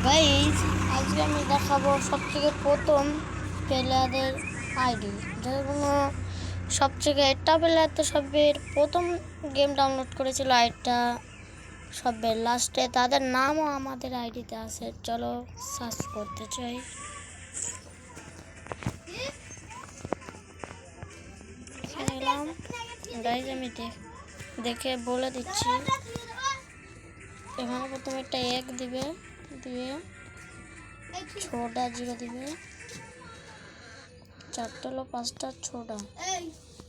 Guys, আজকে আমি দেখাবো সবথেকে প্রথম প্লেয়ারের আইডি। যেগুলো সবথেকে একটা প্লেয়ার তো সবের প্রথম গেম ডাউনলোড করেছিল আইডিটা সবের লাস্টে, তাদের নামও আমাদের আইডিতে আছে। চলো সার্চ করতে চাই। এলাম গাইজ, আমি দেখে বলে দিচ্ছি। এখানে প্রথমে একটা এক দিবে, দিয়ে ছোটা জিরো দিবে, চারটা হলো পাঁচটা ছোটা,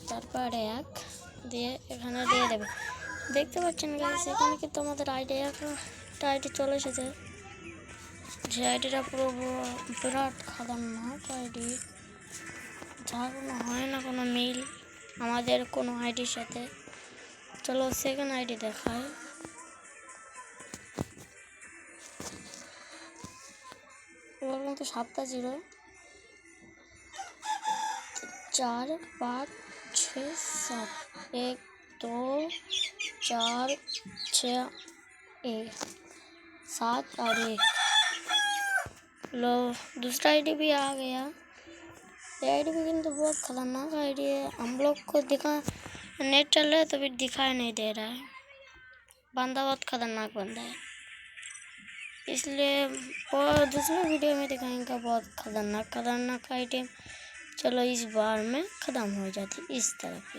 তারপর এক দিয়ে এখানে দিয়ে দেবে। দেখতে পাচ্ছেন গাইস, এখানে কিন্তু আমাদের আইডি একটা আইডি চলে এসেছে। যে আইডিটা পুরো বিরাট খতরনাক আইডি, যার কোনো হয় না কোনো মিল আমাদের কোনো আইডির সাথে। চলো সেকেন্ড আইডি দেখায়। এবার কিন্তু 7টা জিরো, 4 5 6 7, 1 2 4 6 1 7 और 1। लो, दूसरा आईडी भी आ गया। ये आईडी भी किंतु बहुत खतरनाक आईडी है। हम लोग को दिखा नेट चल रहा है तो भी दिखाई नहीं दे रहा है। बंदा बहुत खतरनाक बंदा है, इसलिए दूसरे वीडियो में दिखाएंगे बहुत खतरनाक आइटम। चलो इस बार में ख़त्म हो जाती इस तरफ पे।